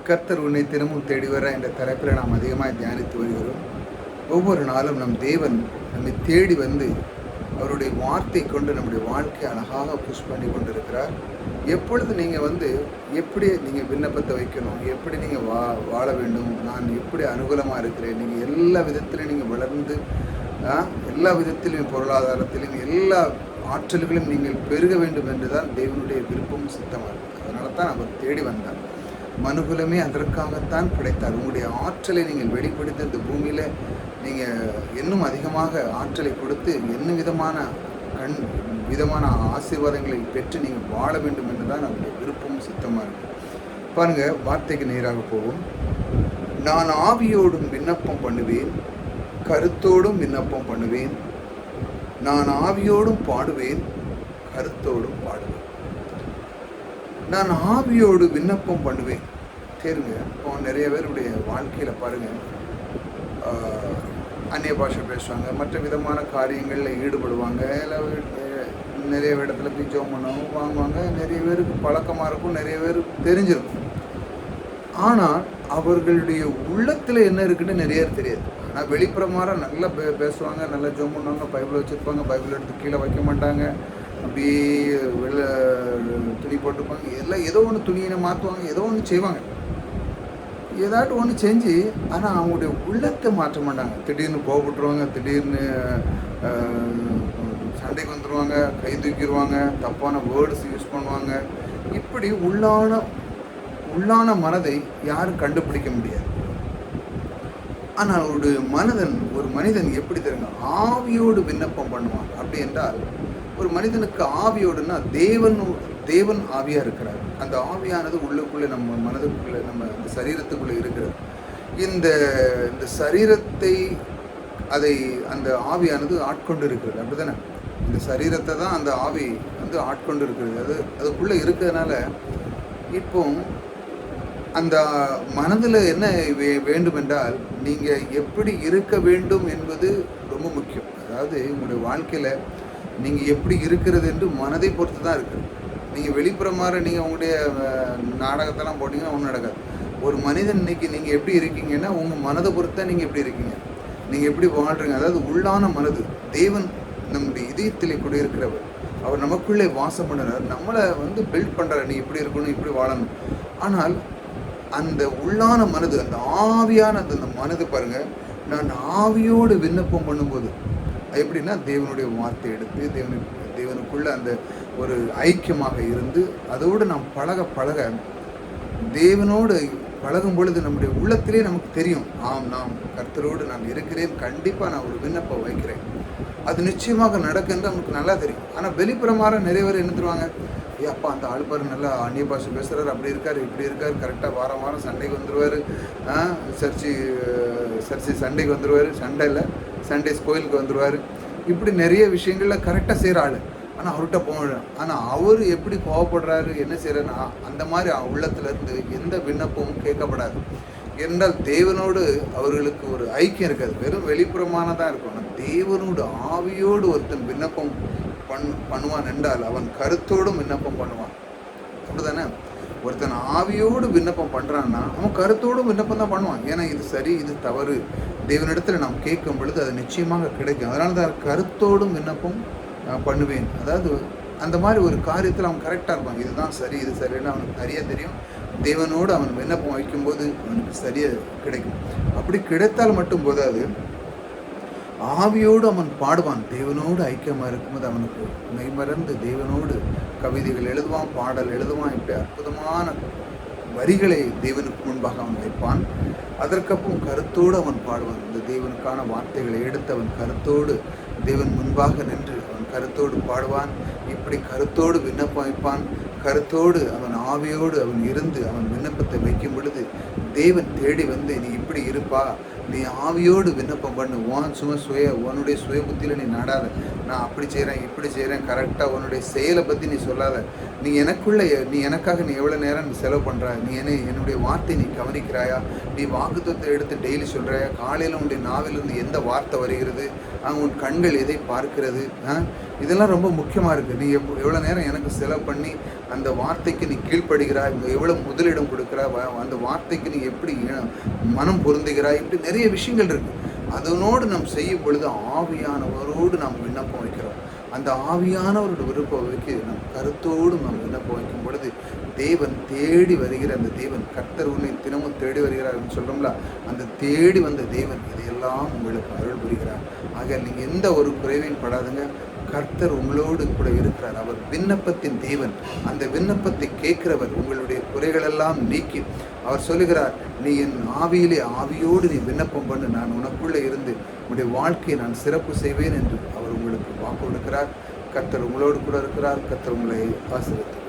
கர்த்தர் உன்னை தினமும் தேடி வர என்ற தலைப்பில் நாம் அதிகமாக தியானித்து வருகிறோம். ஒவ்வொரு நாளும் நம் தேவன் நம்மை தேடி வந்து அவருடைய வார்த்தை கொண்டு நம்முடைய வாழ்க்கையை அழகாக புஷ் பண்ணி கொண்டிருக்கிறார். எப்பொழுது நீங்கள் எப்படி நீங்கள் விண்ணப்பத்தை வைக்கணும், எப்படி நீங்கள் வாழ வேண்டும், நான் எப்படி அனுகூலமாக இருக்கிறேன், நீங்கள் எல்லா விதத்திலையும் நீங்கள் வளர்ந்து எல்லா விதத்திலும் பொருளாதாரத்திலும் எல்லா ஆற்றல்களையும் நீங்கள் பெருக வேண்டும் என்று தான் தேவனுடைய விருப்பம் சித்தமாக இருக்குது. அதனால தான் அவர் தேடி வந்தார். மனுகுலமே அதற்காகத்தான் கிடைத்தார். உங்களுடைய ஆற்றலை நீங்கள் வெளிப்படுத்தி இந்த பூமியில் நீங்கள் இன்னும் அதிகமாக ஆற்றலை கொடுத்து என்ன விதமான ஆசீர்வாதங்களை பெற்று நீங்கள் வாழ வேண்டும் என்று தான் அவருடைய விருப்பமும் சித்தமாக இருக்குது. பாருங்கள், வார்த்தைக்கு நேராக போவோம். நான் ஆவியோடும் விண்ணப்பம் பண்ணுவேன், கருத்தோடும் விண்ணப்பம் பண்ணுவேன். நான் ஆவியோடும் பாடுவேன், கருத்தோடும் பாடுவேன். நான் ஆவியோடு விண்ணப்பம் பண்ணுவேன். தேருங்க, இப்போ நிறைய பேருடைய வாழ்க்கையில் பாருங்கள், அந்நிய பாஷை பேசுவாங்க, மற்ற விதமான காரியங்களில் ஈடுபடுவாங்க, இல்லை நிறைய இடத்துல போய் ஜோம் பண்ணவும் வாங்குவாங்க. நிறைய பேருக்கு பழக்கமாக இருக்கும், நிறைய பேருக்கு தெரிஞ்சிருக்கும். ஆனால் அவர்களுடைய உள்ளத்தில் என்ன இருக்குன்னு நிறைய தெரியாது. ஆனால் வெளிப்புறமாக நல்லா பேசுவாங்க, நல்லா ஜோம் பண்ணுவாங்க, பைபிள் வச்சுருப்பாங்க, பைபிள் எடுத்து கீழே வைக்க மாட்டாங்க, அப்படியே வெள்ளை துணி போட்டுப்பாங்க, எல்லாம் ஏதோ ஒன்று துணியை மாற்றுவாங்க, ஏதோ ஒன்று செய்வாங்க, ஏதாட்டும் ஒன்று செஞ்சு. ஆனால் அவங்களுடைய உள்ளத்தை மாற்ற மாட்டாங்க. திடீர்னு கோபப்பட்டுருவாங்க, திடீர்னு சண்டைக்கு வந்துடுவாங்க, கை தூக்கிடுவாங்க, தப்பான வேர்ட்ஸ் யூஸ் பண்ணுவாங்க. இப்படி உள்ளான மனதை யாரும் கண்டுபிடிக்க முடியாது. ஆனால் ஒரு மனிதன் எப்படி தெரியுங்க, ஆவியோடு விண்ணப்பம் பண்ணுவாங்க. அப்படி என்றால் ஒரு மனிதனுக்கு ஆவியோடுன்னா தேவன் ஆவியாக இருக்கிறார். அந்த ஆவியானது உள்ளுக்குள்ளே, நம்ம மனதுக்குள்ளே, நம்ம இந்த சரீரத்துக்குள்ளே இருக்கிறது. இந்த சரீரத்தை அந்த ஆவியானது ஆட்கொண்டு இருக்கிறது. அப்படி தானே? இந்த சரீரத்தை தான் அந்த ஆவி ஆட்கொண்டு இருக்கிறது. அதுக்குள்ளே இருக்கிறதுனால இப்போ அந்த மனதில் என்ன வேண்டுமென்றால் நீங்கள் எப்படி இருக்க வேண்டும் என்பது ரொம்ப முக்கியம். அதாவது உங்களுடைய வாழ்க்கையில் நீங்கள் எப்படி இருக்கிறது என்று மனதை பொறுத்து தான் இருக்குது. நீங்கள் வெளிப்புறமாக நீங்கள் உங்களுடைய நாடகத்தெல்லாம் போட்டிங்கன்னா ஒன்றும் நடக்காது. ஒரு மனிதன் இன்னைக்கு நீங்கள் எப்படி இருக்கீங்கன்னா உங்கள் மனதை பொறுத்து தான் நீங்கள் எப்படி இருக்கீங்க, நீங்கள் எப்படி வாழ்கிறீங்க. அதாவது உள்ளான மனது. தேவன் நம்முடைய இதயத்திலே கூட இருக்கிறவர். அவர் நமக்குள்ளே வாசம் பண்ணுறார், நம்மளை பில்ட் பண்ணுறார். நீ இப்படி இருக்கணும், இப்படி வாழணும். ஆனால் அந்த உள்ளான மனது, அந்த ஆவியான அந்த மனது பாருங்கள், நான் ஆவியோடு விண்ணப்பம் பண்ணும்போது எப்படின்னா தேவனுடைய வார்த்தை எடுத்து தேவனுக்குள்ள அந்த ஒரு ஐக்கியமாக இருந்து அதோடு நாம் பழக தேவனோடு பழகும் பொழுது நம்முடைய உள்ளத்திலே நமக்கு தெரியும், நாம் கர்த்தரோடு நான் இருக்கிறேன், கண்டிப்பாக நான் ஒரு விண்ணப்பம் வைக்கிறேன், அது நிச்சயமாக நடக்குன்னு நமக்கு நல்லா தெரியும். ஆனால் வெளிப்புறமாக நிறைய பேர் என்ன தருவாங்க, அப்பா அந்த ஆள் பாரு நல்லா அந்நிய பாஷை பேசுகிறார், அப்படி இருக்கார், இப்படி இருக்கார், கரெக்டாக வாரம் சண்டைக்கு வந்துடுவார், சர்ச்சு சண்டைக்கு வந்துடுவார், சண்டேஸ் கோயிலுக்கு வந்துடுவார். இப்படி நிறைய விஷயங்களில் கரெக்டாக செய்கிற ஆள். ஆனால் அவர்கிட்ட போகணும். ஆனால் அவர் எப்படி கோவப்படுறாரு, என்ன செய்கிறாருன்னா அந்த மாதிரி உள்ளத்துலேருந்து எந்த விண்ணப்பமும் கேட்கப்படாது. என்றால் தேவனோடு அவர்களுக்கு ஒரு ஐக்கியம் இருக்காது, வெறும் வெளிப்புறமானதாக இருக்கும். ஆனால் தேவனோடு ஆவியோடு ஒருத்தன் விண்ணப்பம் பண்ணுவான் என்றால் அவன் கருத்தோடும் விண்ணப்பம் பண்ணுவான். அப்படிதானே? ஒருத்தன் ஆவியோடு விண்ணப்பம் பண்ணுறான்னா அவன் கருத்தோடும் விண்ணப்பம் தான் பண்ணுவான். ஏன்னா இது சரி, இது தவறு, தேவனிடத்தில் நாம் கேட்கும் பொழுது அது நிச்சயமாக கிடைக்கும். அதனால தான் கருத்தோடும் விண்ணப்பம் பண்ணுவேன். அதாவது அந்த மாதிரி ஒரு காரியத்தில் அவன் கரெக்டாக இருப்பான். இதுதான் சரி, இது சரின்னு அவனுக்கு நிறைய தெரியும். தேவனோடு அவன் விண்ணப்பம் வைக்கும்போது அவனுக்கு சரியாக கிடைக்கும். அப்படி கிடைத்தால் மட்டும் போதாது, ஆவியோடு அவன் பாடுவான். தேவனோடு ஐக்கியமாக இருக்கும்போது அவனுக்கு மெய்மறந்து தேவனோடு கவிதைகள் எழுதுவான், பாடல் எழுதுவான். இப்படி அற்புதமான வரிகளை தேவனுக்கு முன்பாக அவன் வைப்பான். அதற்கப்புறம் கருத்தோடு அவன் பாடுவான். இந்த தேவனுக்கான வார்த்தைகளை எடுத்து அவன் கருத்தோடு தேவன் முன்பாக நின்று அவன் கருத்தோடு பாடுவான். இப்படி கருத்தோடு விண்ணப்பம் வைப்பான். கருத்தோடு அவன் ஆவியோடு அவன் இருந்து அவன் விண்ணப்பத்தை வைக்கும் பொழுது தேவன் தேடி வந்து, நீ இப்படி இருப்பா, நீ ஆவியோடு விண்ணப்பம் பண்ணு, உன்னுடைய சுய புத்தியில் நீ நடாத, நான் அப்படி செய்கிறேன் இப்படி செய்கிறேன், கரெக்டாக உன்னுடைய செயலை பற்றி நீ சொல்லாத, நீ எனக்காக நீ எவ்வளோ நேரம் நீ செலவு பண்ணுற, நீ என்னுடைய வார்த்தை நீ கவனிக்கிறாயா, நீ வாக்குத்தத்தை எடுத்து டெய்லி சொல்கிறாயா, காலையில் உன்னுடைய நாவிலிருந்து எந்த வார்த்தை வருகிறது, உன் கண்கள் எதை பார்க்கிறது, இதெல்லாம் ரொம்ப முக்கியமாக இருக்குது. நீ எவ்வளோ நேரம் எனக்கு செலவு பண்ணி அந்த வார்த்தைக்கு நீ கீழ்ப்படுகிறாய், எவ்வளவு முதலிடம் கொடுக்கிறாய், அந்த வார்த்தைக்கு நீ எப்படி மனம் பொருந்துகிறாய், இப்படி நிறைய விஷயங்கள் இருக்கு. அதனோடு நாம் செய்யும் பொழுது ஆவியானவரோடு நாம் விண்ணப்பம் வைக்கிறோம். அந்த ஆவியானவரோட விருப்பம் வைக்க நம் கருத்தோடு நாம் விண்ணப்பம் வைக்கும் பொழுது தேவன் தேடி வருகிற அந்த தேவன், கர்த்தர் உன்னை தினமும் தேடி வருகிறார் சொல்றோம்ல, அந்த தேடி வந்த தேவன் இதையெல்லாம் உங்களுக்கு அருள் புரிகிறார். ஆக நீங்க எந்த ஒரு குறைவையும் படாதுங்க. கர்த்தர் உங்களோடு கூட இருக்கிறார். அவர் விண்ணப்பத்தின் தேவன். அந்த விண்ணப்பத்தை கேட்கிறவர். உங்களுடைய குறைகளெல்லாம் நீக்கி அவர் சொல்லுகிறார், நீ என் ஆவியோடு நீ விண்ணப்பம் பண்ணு, நான் உனக்குள்ளே இருந்து உன்னுடைய வாழ்க்கையை நான் சிறப்பு செய்வேன் என்று அவர் உங்களுக்கு வாக்கு கொடுக்கிறார். கர்த்தர் உங்களோடு கூட இருக்கிறார். கர்த்தர் உங்களை ஆசீர்வதிக்கிறார்.